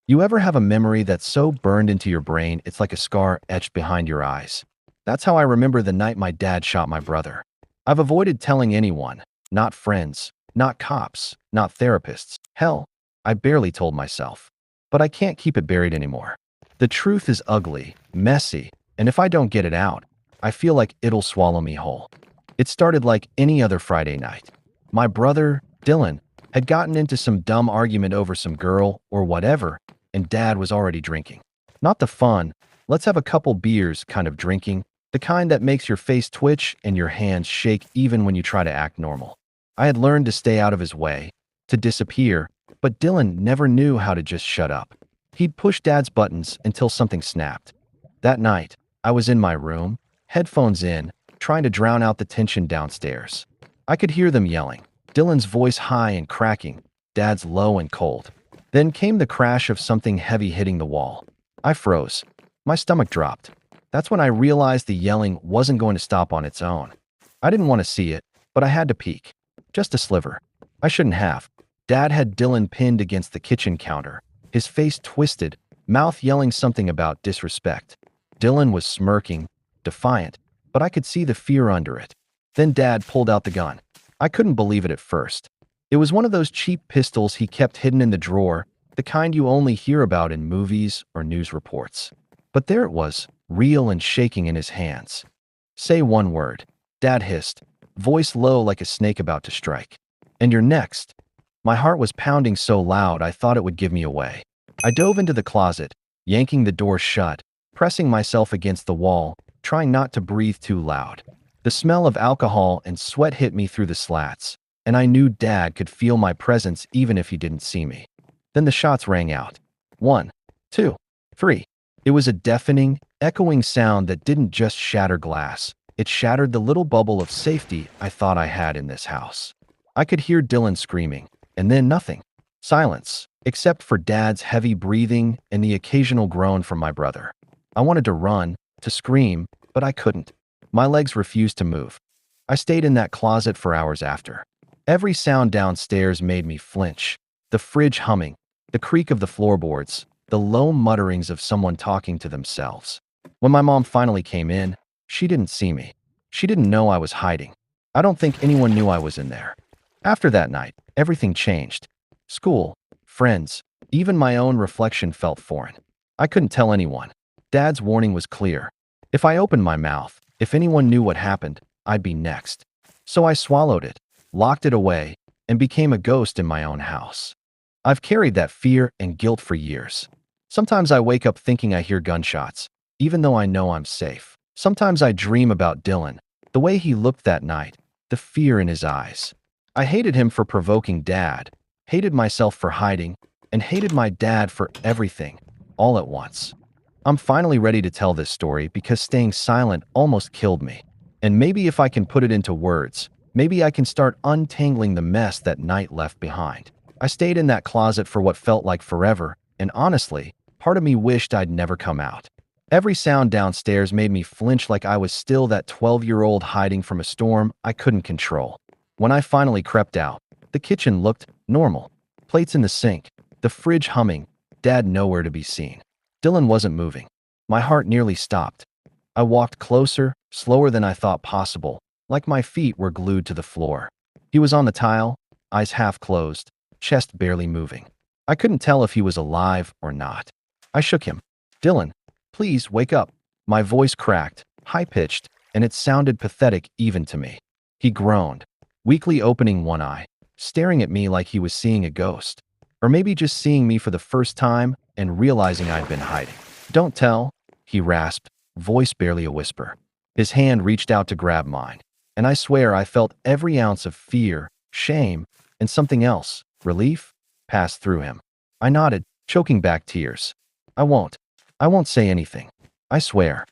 You ever have a memory that's so burned into your brain it's like a scar etched behind your eyes? That's how I remember the night my dad shot my brother. I've avoided telling anyone, not friends, not cops, not therapists. Hell, I barely told myself. But I can't keep it buried anymore. The truth is ugly, messy, and if I don't get it out, I feel like it'll swallow me whole. It started like any other Friday night. My brother, Dylan, had gotten into some dumb argument over some girl or whatever, and Dad was already drinking. Not the fun, let's have a couple beers kind of drinking, the kind that makes your face twitch and your hands shake even when you try to act normal. I had learned to stay out of his way, to disappear, but Dylan never knew how to just shut up. He'd push Dad's buttons until something snapped. That night, I was in my room, headphones in, trying to drown out the tension downstairs. I could hear them yelling, Dylan's voice high and cracking, Dad's low and cold. Then came the crash of something heavy hitting the wall. I froze. My stomach dropped. That's when I realized the yelling wasn't going to stop on its own. I didn't want to see it, but I had to peek. Just a sliver. I shouldn't have. Dad had Dylan pinned against the kitchen counter, his face twisted, mouth yelling something about disrespect. Dylan was smirking, defiant, but I could see the fear under it. Then Dad pulled out the gun. I couldn't believe it at first. It was one of those cheap pistols he kept hidden in the drawer, the kind you only hear about in movies or news reports. But there it was, real and shaking in his hands. Say one word, Dad hissed, voice low like a snake about to strike. And you're next. My heart was pounding so loud I thought it would give me away. I dove into the closet, yanking the door shut, pressing myself against the wall, trying not to breathe too loud. The smell of alcohol and sweat hit me through the slats, and I knew Dad could feel my presence even if he didn't see me. Then the shots rang out. 1, 2, 3. It was a deafening, echoing sound that didn't just shatter glass. It shattered the little bubble of safety I thought I had in this house. I could hear Dylan screaming, and then nothing. Silence, except for Dad's heavy breathing and the occasional groan from my brother. I wanted to run, to scream, but I couldn't. My legs refused to move. I stayed in that closet for hours after. Every sound downstairs made me flinch. The fridge humming, the creak of the floorboards, the low mutterings of someone talking to themselves. When my mom finally came in, she didn't see me. She didn't know I was hiding. I don't think anyone knew I was in there. After that night, everything changed. School, friends, even my own reflection felt foreign. I couldn't tell anyone. Dad's warning was clear. If I opened my mouth, if anyone knew what happened, I'd be next. So I swallowed it, locked it away, and became a ghost in my own house. I've carried that fear and guilt for years. Sometimes I wake up thinking I hear gunshots, even though I know I'm safe. Sometimes I dream about Dylan, the way he looked that night, the fear in his eyes. I hated him for provoking Dad, hated myself for hiding, and hated my dad for everything, all at once. I'm finally ready to tell this story because staying silent almost killed me. And maybe if I can put it into words, maybe I can start untangling the mess that night left behind. I stayed in that closet for what felt like forever, and honestly, part of me wished I'd never come out. Every sound downstairs made me flinch like I was still that 12-year-old hiding from a storm I couldn't control. When I finally crept out, the kitchen looked normal. Plates in the sink, the fridge humming, Dad nowhere to be seen. Dylan wasn't moving. My heart nearly stopped. I walked closer, slower than I thought possible, like my feet were glued to the floor. He was on the tile, eyes half closed, chest barely moving. I couldn't tell if he was alive or not. I shook him. Dylan, please wake up. My voice cracked, high-pitched, and it sounded pathetic even to me. He groaned, weakly opening one eye, staring at me like he was seeing a ghost. Or maybe just seeing me for the first time and realizing I'd been hiding. Don't tell, he rasped, voice barely a whisper. His hand reached out to grab mine, and I swear I felt every ounce of fear, shame, and something else, relief, pass through him. I nodded, choking back tears. I won't say anything. I swear.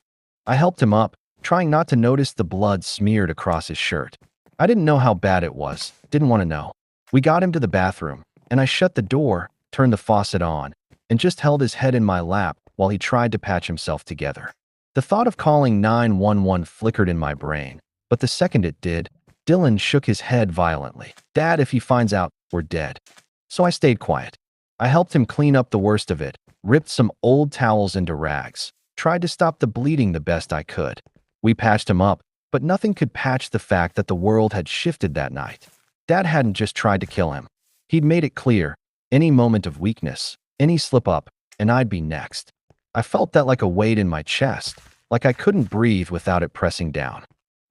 I helped him up, trying not to notice the blood smeared across his shirt. I didn't know how bad it was, didn't want to know. We got him to the bathroom, and I shut the door, turned the faucet on, and just held his head in my lap while he tried to patch himself together. The thought of calling 911 flickered in my brain, but the second it did, Dylan shook his head violently. Dad, if he finds out, we're dead. So I stayed quiet. I helped him clean up the worst of it, ripped some old towels into rags, tried to stop the bleeding the best I could. We patched him up, but nothing could patch the fact that the world had shifted that night. Dad hadn't just tried to kill him. He'd made it clear, any moment of weakness, any slip up, and I'd be next. I felt that like a weight in my chest, like I couldn't breathe without it pressing down.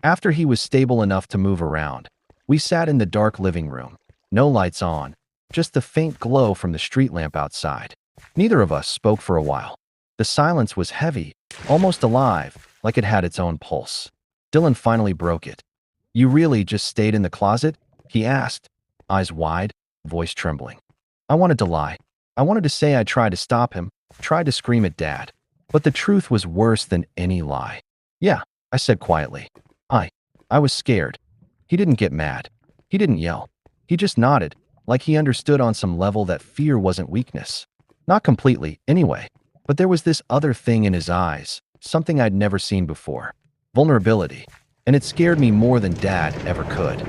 After he was stable enough to move around, we sat in the dark living room, no lights on, just the faint glow from the street lamp outside. Neither of us spoke for a while. The silence was heavy, almost alive, like it had its own pulse. Dylan finally broke it. "You really just stayed in the closet?" he asked, eyes wide, voice trembling. I wanted to lie. I wanted to say I tried to stop him, tried to scream at Dad. But the truth was worse than any lie. "Yeah," I said quietly. I was scared. He didn't get mad. He didn't yell. He just nodded, like he understood on some level that fear wasn't weakness. Not completely, anyway. But there was this other thing in his eyes, something I'd never seen before. Vulnerability. And it scared me more than Dad ever could.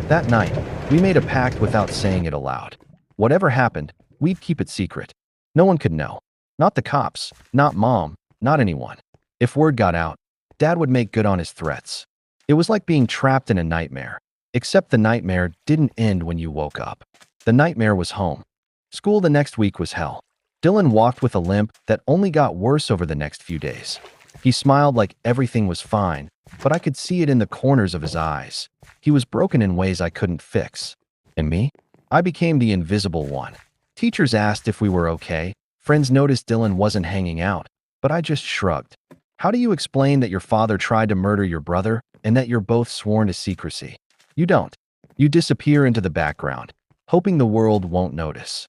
That night, we made a pact without saying it aloud. Whatever happened, we'd keep it secret. No one could know. Not the cops, not Mom, not anyone. If word got out, Dad would make good on his threats. It was like being trapped in a nightmare, except the nightmare didn't end when you woke up. The nightmare was home. School the next week was hell. Dylan walked with a limp that only got worse over the next few days. He smiled like everything was fine, but I could see it in the corners of his eyes. He was broken in ways I couldn't fix. And me? I became the invisible one. Teachers asked if we were okay. Friends noticed Dylan wasn't hanging out, but I just shrugged. How do you explain that your father tried to murder your brother and that you're both sworn to secrecy? You don't. You disappear into the background, hoping the world won't notice.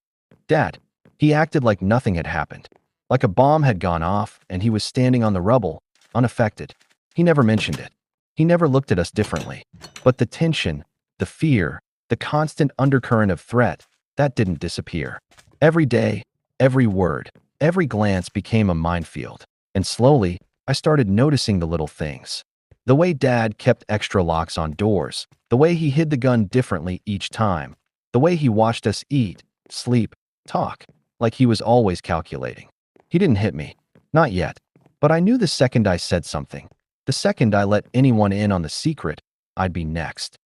Dad, he acted like nothing had happened, like a bomb had gone off and he was standing on the rubble, unaffected. He never mentioned it. He never looked at us differently. But the tension, the fear, the constant undercurrent of threat, that didn't disappear. Every day, every word, every glance became a minefield. And slowly, I started noticing the little things. The way Dad kept extra locks on doors, the way he hid the gun differently each time, the way he watched us eat, sleep, talk, like he was always calculating. He didn't hit me. Not yet. But I knew the second I said something, the second I let anyone in on the secret, I'd be next.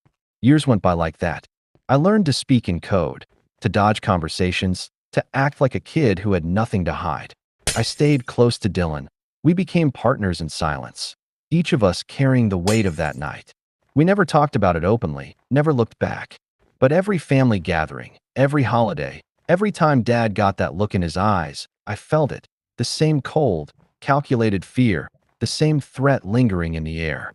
Years went by like that. I learned to speak in code, to dodge conversations, to act like a kid who had nothing to hide. I stayed close to Dylan. We became partners in silence, each of us carrying the weight of that night. We never talked about it openly, never looked back. But every family gathering, every holiday, every time Dad got that look in his eyes, I felt it. The same cold, calculated fear, the same threat lingering in the air.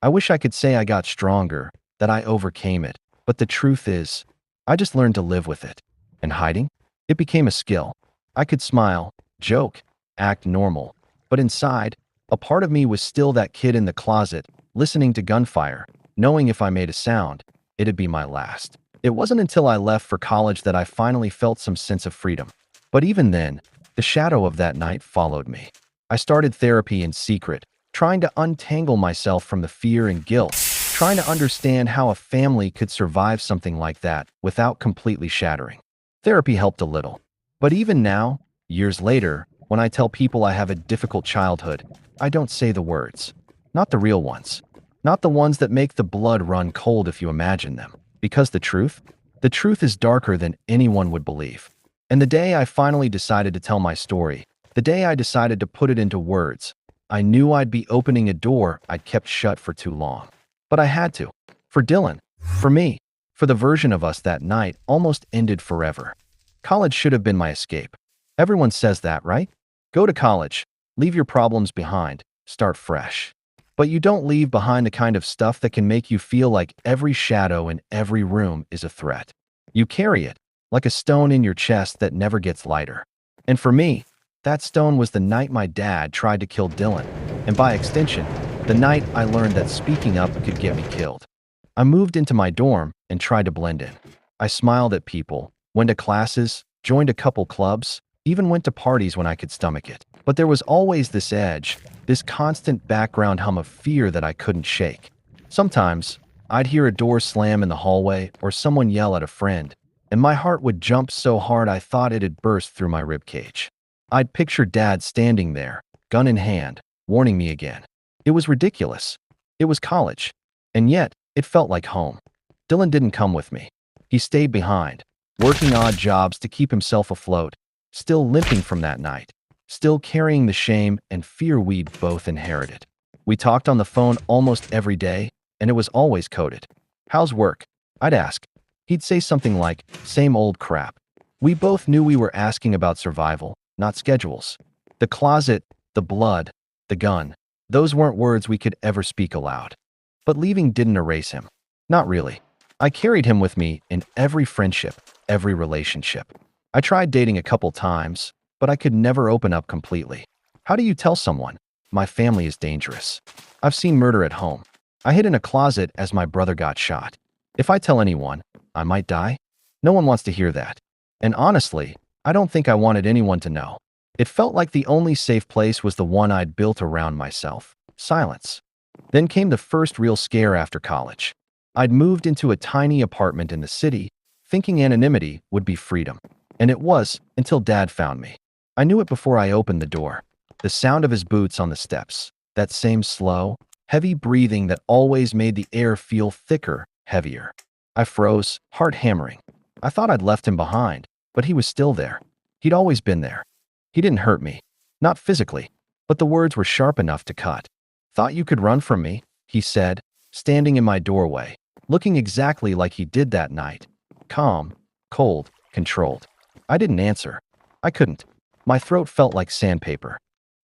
I wish I could say I got stronger, that I overcame it. But the truth is, I just learned to live with it. And hiding? It became a skill. I could smile, joke, act normal. But inside, a part of me was still that kid in the closet, listening to gunfire, knowing if I made a sound, it'd be my last. It wasn't until I left for college that I finally felt some sense of freedom. But even then, the shadow of that night followed me. I started therapy in secret, trying to untangle myself from the fear and guilt, trying to understand how a family could survive something like that without completely shattering. Therapy helped a little. But even now, years later, when I tell people I have a difficult childhood, I don't say the words. Not the real ones. Not the ones that make the blood run cold if you imagine them. Because the truth is darker than anyone would believe. And the day I finally decided to tell my story, the day I decided to put it into words, I knew I'd be opening a door I'd kept shut for too long. But I had to. For Dylan. For me. For the version of us that night almost ended forever. College should have been my escape. Everyone says that, right? Go to college, leave your problems behind, start fresh. But you don't leave behind the kind of stuff that can make you feel like every shadow in every room is a threat. You carry it, like a stone in your chest that never gets lighter. And for me, that stone was the night my dad tried to kill Dylan, and by extension, the night I learned that speaking up could get me killed. I moved into my dorm and tried to blend in. I smiled at people, went to classes, joined a couple clubs, even went to parties when I could stomach it. But there was always this edge, this constant background hum of fear that I couldn't shake. Sometimes, I'd hear a door slam in the hallway or someone yell at a friend, and my heart would jump so hard I thought it'd burst through my ribcage. I'd picture Dad standing there, gun in hand, warning me again. It was ridiculous. It was college. And yet, it felt like home. Dylan didn't come with me. He stayed behind, working odd jobs to keep himself afloat, still limping from that night, still carrying the shame and fear we'd both inherited. We talked on the phone almost every day, and it was always coded. "How's work?" I'd ask. He'd say something like, "Same old crap." We both knew we were asking about survival, not schedules. The closet, the blood, the gun. Those weren't words we could ever speak aloud. But leaving didn't erase him. Not really. I carried him with me in every friendship, every relationship. I tried dating a couple times, but I could never open up completely. How do you tell someone, "My family is dangerous"? I've seen murder at home. I hid in a closet as my brother got shot. If I tell anyone, I might die? No one wants to hear that. And honestly, I don't think I wanted anyone to know. It felt like the only safe place was the one I'd built around myself. Silence. Then came the first real scare after college. I'd moved into a tiny apartment in the city, thinking anonymity would be freedom. And it was, until Dad found me. I knew it before I opened the door. The sound of his boots on the steps. That same slow, heavy breathing that always made the air feel thicker, heavier. I froze, heart hammering. I thought I'd left him behind, but he was still there. He'd always been there. He didn't hurt me. Not physically, but the words were sharp enough to cut. "Thought you could run from me," he said, standing in my doorway, looking exactly like he did that night. Calm, cold, controlled. I didn't answer. I couldn't. My throat felt like sandpaper.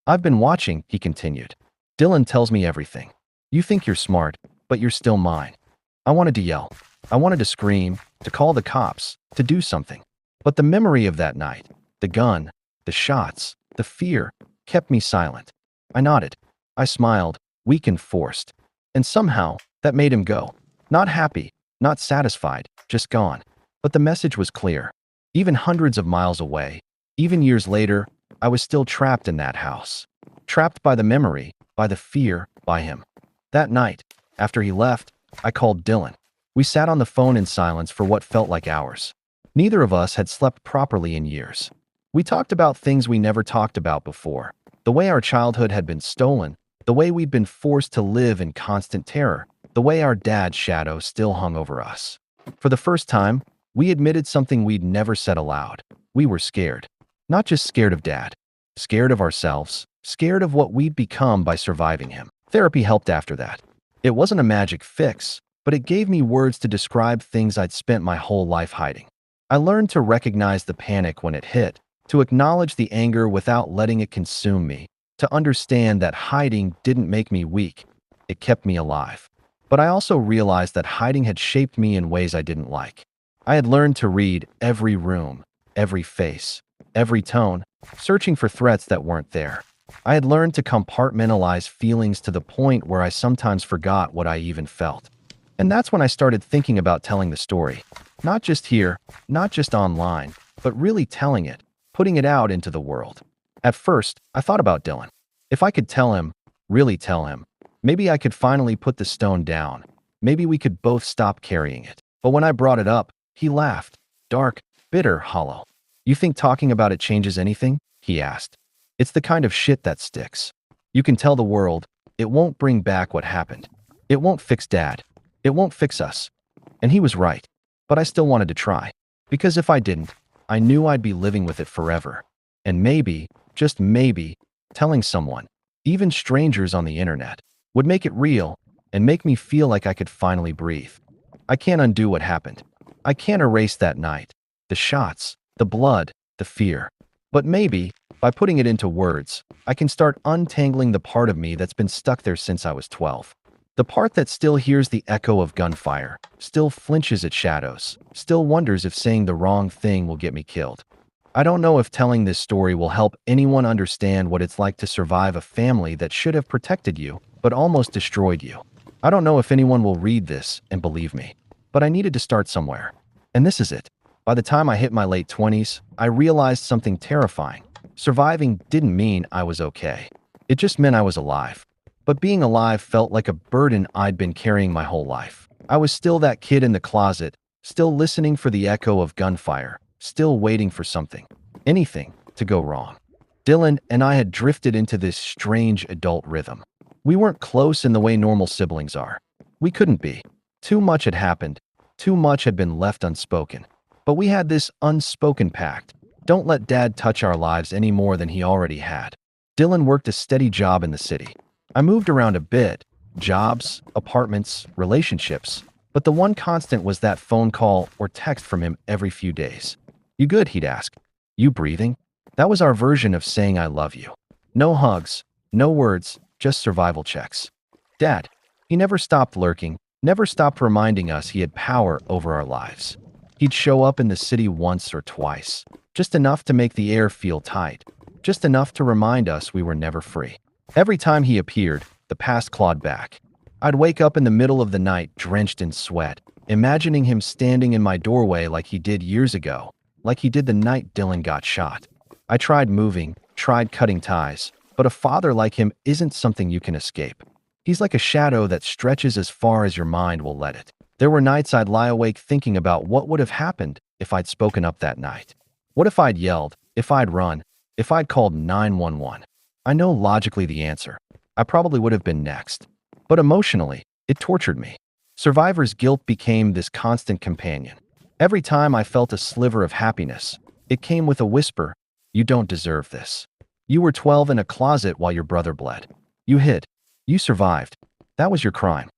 "I've been watching," he continued. "Dylan tells me everything. You think you're smart, but you're still mine." I wanted to yell. I wanted to scream, to call the cops, to do something. But the memory of that night, the gun, the shots, the fear, kept me silent. I nodded. I smiled, weak and forced. And somehow, that made him go. Not happy, not satisfied, just gone. But the message was clear. Even hundreds of miles away, even years later, I was still trapped in that house. Trapped by the memory, by the fear, by him. That night, after he left, I called Dylan. We sat on the phone in silence for what felt like hours. Neither of us had slept properly in years. We talked about things we never talked about before. The way our childhood had been stolen, the way we'd been forced to live in constant terror, the way our dad's shadow still hung over us. For the first time, we admitted something we'd never said aloud. We were scared. Not just scared of Dad. Scared of ourselves. Scared of what we'd become by surviving him. Therapy helped after that. It wasn't a magic fix, but it gave me words to describe things I'd spent my whole life hiding. I learned to recognize the panic when it hit, to acknowledge the anger without letting it consume me, to understand that hiding didn't make me weak. It kept me alive. But I also realized that hiding had shaped me in ways I didn't like. I had learned to read every room, every face, every tone, searching for threats that weren't there. I had learned to compartmentalize feelings to the point where I sometimes forgot what I even felt. And that's when I started thinking about telling the story. Not just here, not just online, but really telling it, putting it out into the world. At first, I thought about Dylan. If I could tell him, really tell him, maybe I could finally put the stone down. Maybe we could both stop carrying it. But when I brought it up, he laughed. Dark, bitter, hollow. "You think talking about it changes anything?" he asked. "It's the kind of shit that sticks. You can tell the world, it won't bring back what happened. It won't fix Dad. It won't fix us." And he was right. But I still wanted to try. Because if I didn't, I knew I'd be living with it forever. And maybe, just maybe, telling someone, even strangers on the internet, would make it real and make me feel like I could finally breathe. I can't undo what happened. I can't erase that night, the shots, the blood, the fear. But maybe, by putting it into words, I can start untangling the part of me that's been stuck there since I was 12. The part that still hears the echo of gunfire, still flinches at shadows, still wonders if saying the wrong thing will get me killed. I don't know if telling this story will help anyone understand what it's like to survive a family that should have protected you, but almost destroyed you. I don't know if anyone will read this and believe me. But I needed to start somewhere. And this is it. By the time I hit my late 20s, I realized something terrifying. Surviving didn't mean I was okay. It just meant I was alive. But being alive felt like a burden I'd been carrying my whole life. I was still that kid in the closet, still listening for the echo of gunfire, still waiting for something, anything, to go wrong. Dylan and I had drifted into this strange adult rhythm. We weren't close in the way normal siblings are. We couldn't be. Too much had happened. Too much had been left unspoken. But we had this unspoken pact. Don't let Dad touch our lives any more than he already had. Dylan worked a steady job in the city. I moved around a bit. Jobs, apartments, relationships. But the one constant was that phone call or text from him every few days. "You good?" he'd ask. "You breathing?" That was our version of saying "I love you." No hugs, no words, just survival checks. Dad, he never stopped lurking, never stopped reminding us he had power over our lives. He'd show up in the city once or twice, just enough to make the air feel tight, just enough to remind us we were never free. Every time he appeared, the past clawed back. I'd wake up in the middle of the night drenched in sweat, imagining him standing in my doorway like he did years ago, like he did the night Dylan got shot. I tried moving, tried cutting ties, but a father like him isn't something you can escape. He's like a shadow that stretches as far as your mind will let it. There were nights I'd lie awake thinking about what would have happened if I'd spoken up that night. What if I'd yelled, if I'd run, if I'd called 911? I know logically the answer. I probably would have been next. But emotionally, it tortured me. Survivor's guilt became this constant companion. Every time I felt a sliver of happiness, it came with a whisper, "You don't deserve this. You were 12 in a closet while your brother bled. You hid. You survived. That was your crime."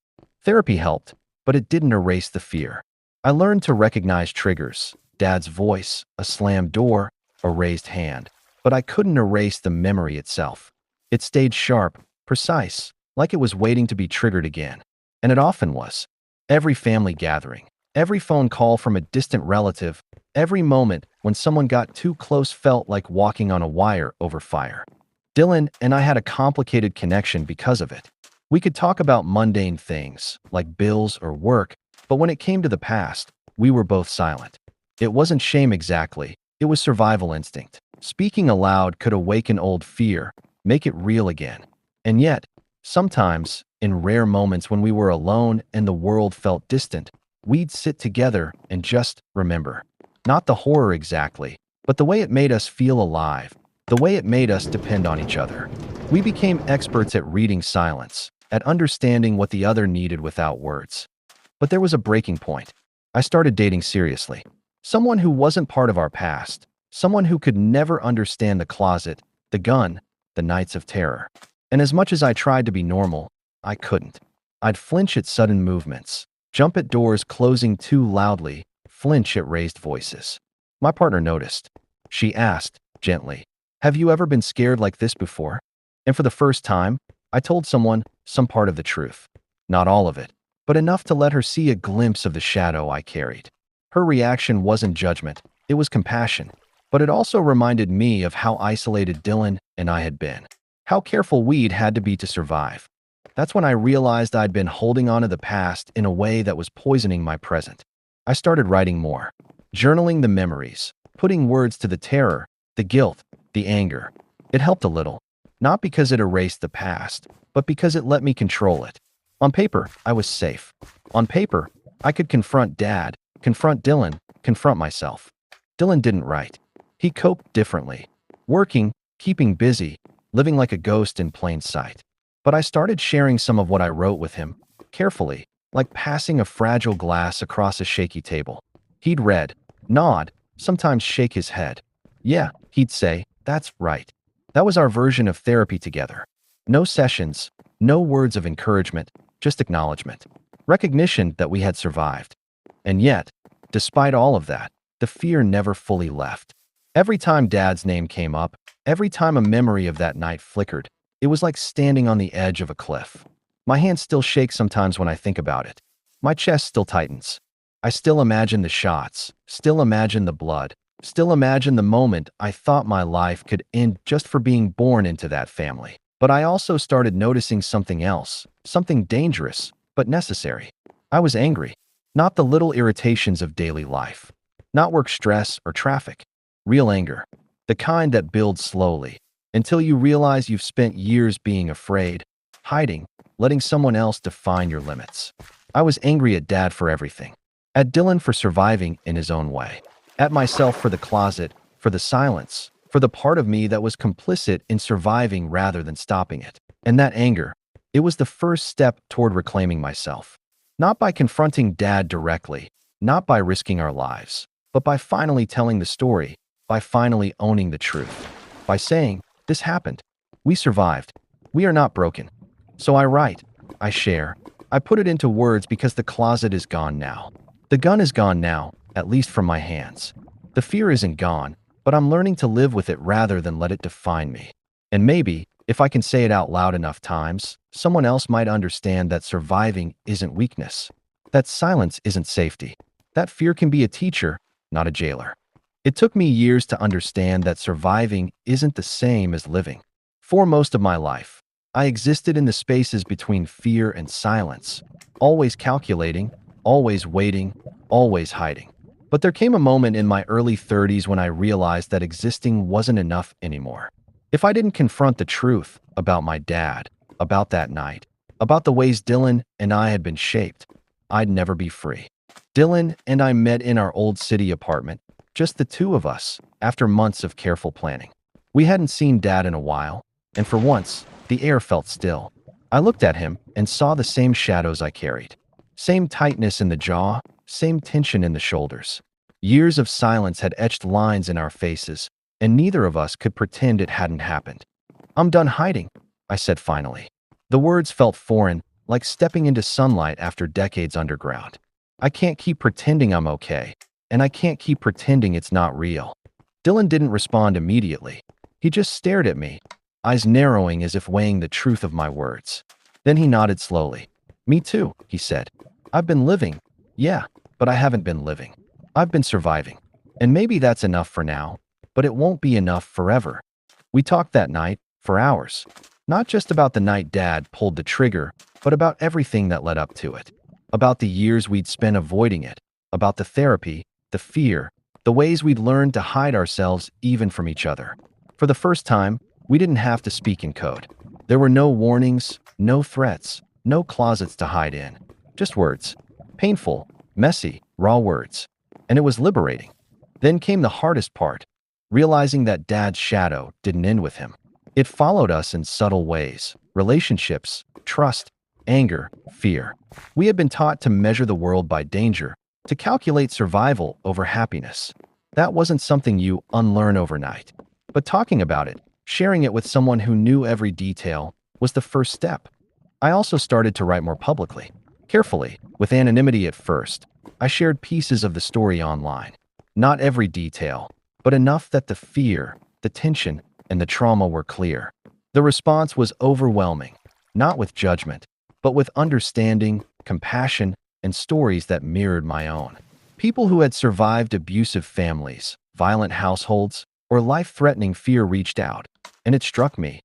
Therapy helped, but it didn't erase the fear. I learned to recognize triggers, Dad's voice, a slammed door, a raised hand, but I couldn't erase the memory itself. It stayed sharp, precise, like it was waiting to be triggered again. And it often was. Every family gathering, every phone call from a distant relative, every moment when someone got too close felt like walking on a wire over fire. Dylan and I had a complicated connection because of it. We could talk about mundane things, like bills or work, but when it came to the past, we were both silent. It wasn't shame exactly, it was survival instinct. Speaking aloud could awaken old fear, make it real again. And yet, sometimes, in rare moments when we were alone and the world felt distant, we'd sit together and just remember. Not the horror exactly, but the way it made us feel alive, the way it made us depend on each other. We became experts at reading silence, at understanding what the other needed without words. But there was a breaking point. I started dating seriously. Someone who wasn't part of our past, someone who could never understand the closet, the gun, the nights of terror. And as much as I tried to be normal, I couldn't. I'd flinch at sudden movements, jump at doors closing too loudly, flinch at raised voices. My partner noticed. She asked, gently, "Have you ever been scared like this before?" And for the first time, I told someone some part of the truth. Not all of it, but enough to let her see a glimpse of the shadow I carried. Her reaction wasn't judgment, it was compassion. But it also reminded me of how isolated Dylan and I had been. How careful we'd had to be to survive. That's when I realized I'd been holding on to the past in a way that was poisoning my present. I started writing more, journaling the memories, putting words to the terror, the guilt, the anger. It helped a little, not because it erased the past, but because it let me control it. On paper, I was safe. On paper, I could confront Dad, confront Dylan, confront myself. Dylan didn't write. He coped differently. Working, keeping busy, living like a ghost in plain sight. But I started sharing some of what I wrote with him, carefully, like passing a fragile glass across a shaky table. He'd read, nod, sometimes shake his head. "Yeah," he'd say, "that's right." That was our version of therapy together. No sessions, no words of encouragement, just acknowledgement. Recognition that we had survived. And yet, despite all of that, the fear never fully left. Every time Dad's name came up, every time a memory of that night flickered, it was like standing on the edge of a cliff. My hands still shake sometimes when I think about it. My chest still tightens. I still imagine the shots, still imagine the blood, still imagine the moment I thought my life could end just for being born into that family. But I also started noticing something else, something dangerous, but necessary. I was angry. Not the little irritations of daily life. Not work stress or traffic. Real anger. The kind that builds slowly, until you realize you've spent years being afraid, hiding, letting someone else define your limits. I was angry at Dad for everything. At Dylan for surviving in his own way. At myself for the closet, for the silence, for the part of me that was complicit in surviving rather than stopping it. And that anger, it was the first step toward reclaiming myself. Not by confronting Dad directly, not by risking our lives, but by finally telling the story, by finally owning the truth, by saying, this happened. We survived. We are not broken. So I write, I share, I put it into words because the closet is gone now. The gun is gone now, at least from my hands. The fear isn't gone, but I'm learning to live with it rather than let it define me. And maybe, if I can say it out loud enough times, someone else might understand that surviving isn't weakness. That silence isn't safety. That fear can be a teacher, not a jailer. It took me years to understand that surviving isn't the same as living. For most of my life, I existed in the spaces between fear and silence, always calculating, always waiting, always hiding. But there came a moment in my early 30s when I realized that existing wasn't enough anymore. If I didn't confront the truth about my dad, about that night, about the ways Dylan and I had been shaped, I'd never be free. Dylan and I met in our old city apartment, just the two of us, after months of careful planning. We hadn't seen Dad in a while, and for once, the air felt still. I looked at him and saw the same shadows I carried. Same tightness in the jaw, same tension in the shoulders. Years of silence had etched lines in our faces, and neither of us could pretend it hadn't happened. I'm done hiding, I said finally. The words felt foreign, like stepping into sunlight after decades underground. I can't keep pretending I'm okay, and I can't keep pretending it's not real. Dylan didn't respond immediately. He just stared at me, eyes narrowing as if weighing the truth of my words. Then he nodded slowly. Me too, he said. I've been living, yeah, but I haven't been living. I've been surviving. And maybe that's enough for now, but it won't be enough forever. We talked that night, for hours. Not just about the night Dad pulled the trigger, but about everything that led up to it. About the years we'd spent avoiding it. About the therapy, the fear, the ways we'd learned to hide ourselves even from each other. For the first time, we didn't have to speak in code. There were no warnings, no threats, no closets to hide in. Just words. Painful, messy, raw words. And it was liberating. Then came the hardest part, realizing that Dad's shadow didn't end with him. It followed us in subtle ways. Relationships, trust, anger, fear. We had been taught to measure the world by danger, to calculate survival over happiness. That wasn't something you unlearn overnight. But talking about it, sharing it with someone who knew every detail, was the first step. I also started to write more publicly. Carefully, with anonymity at first, I shared pieces of the story online. Not every detail, but enough that the fear, the tension, and the trauma were clear. The response was overwhelming, not with judgment, but with understanding, compassion, and stories that mirrored my own. People who had survived abusive families, violent households, or life-threatening fear reached out, and it struck me.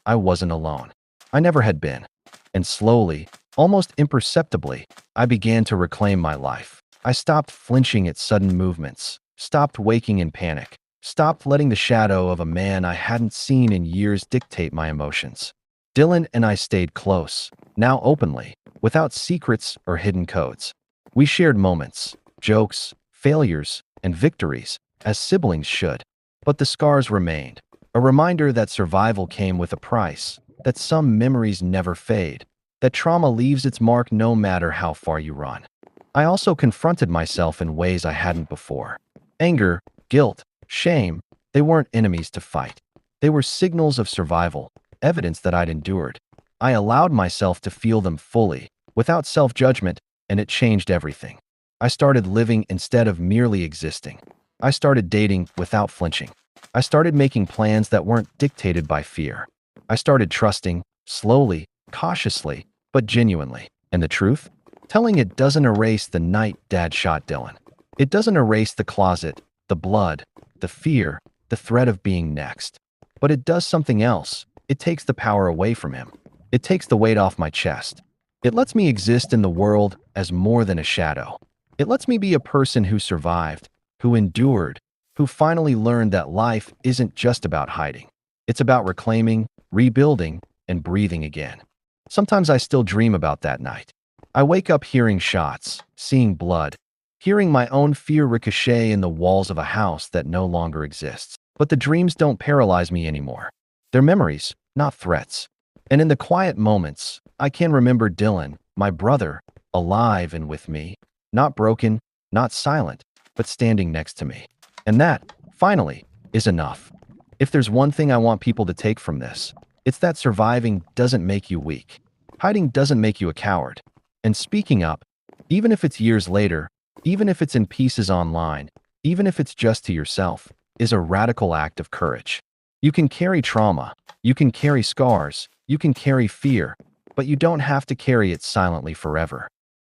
I wasn't alone. I never had been. And slowly, almost imperceptibly, I began to reclaim my life. I stopped flinching at sudden movements, stopped waking in panic, stopped letting the shadow of a man I hadn't seen in years dictate my emotions. Dylan and I stayed close, now openly, without secrets or hidden codes. We shared moments, jokes, failures, and victories, as siblings should. But the scars remained, a reminder that survival came with a price, that some memories never fade, that trauma leaves its mark no matter how far you run. I also confronted myself in ways I hadn't before. Anger, guilt, shame, they weren't enemies to fight. They were signals of survival, evidence that I'd endured. I allowed myself to feel them fully, without self-judgment, and it changed everything. I started living instead of merely existing. I started dating without flinching. I started making plans that weren't dictated by fear. I started trusting, slowly, cautiously, but genuinely. And the truth? Telling it doesn't erase the night Dad shot Dylan. It doesn't erase the closet, the blood, the fear, the threat of being next. But it does something else. It takes the power away from him. It takes the weight off my chest. It lets me exist in the world as more than a shadow. It lets me be a person who survived, who endured, who finally learned that life isn't just about hiding. It's about reclaiming, rebuilding, and breathing again. Sometimes I still dream about that night. I wake up hearing shots, seeing blood, hearing my own fear ricochet in the walls of a house that no longer exists. But the dreams don't paralyze me anymore. They're memories, not threats. And in the quiet moments, I can remember Dylan, my brother, alive and with me, not broken, not silent, but standing next to me. And that, finally, is enough. If there's one thing I want people to take from this, it's that surviving doesn't make you weak. Hiding doesn't make you a coward. And speaking up, even if it's years later, even if it's in pieces online, even if it's just to yourself, is a radical act of courage. You can carry trauma, you can carry scars, you can carry fear, but you don't have to carry it silently forever.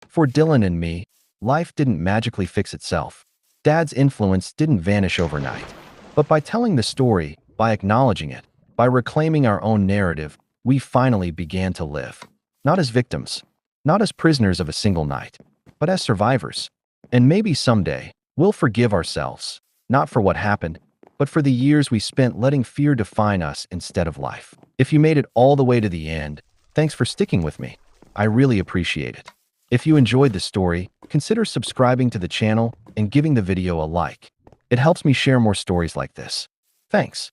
For Dylan and me, life didn't magically fix itself. Dad's influence didn't vanish overnight. But by telling the story, by acknowledging it, by reclaiming our own narrative, we finally began to live. Not as victims, not as prisoners of a single night, but as survivors. And maybe someday, we'll forgive ourselves, not for what happened, but for the years we spent letting fear define us instead of life. If you made it all the way to the end, thanks for sticking with me. I really appreciate it. If you enjoyed the story, consider subscribing to the channel and giving the video a like. It helps me share more stories like this. Thanks.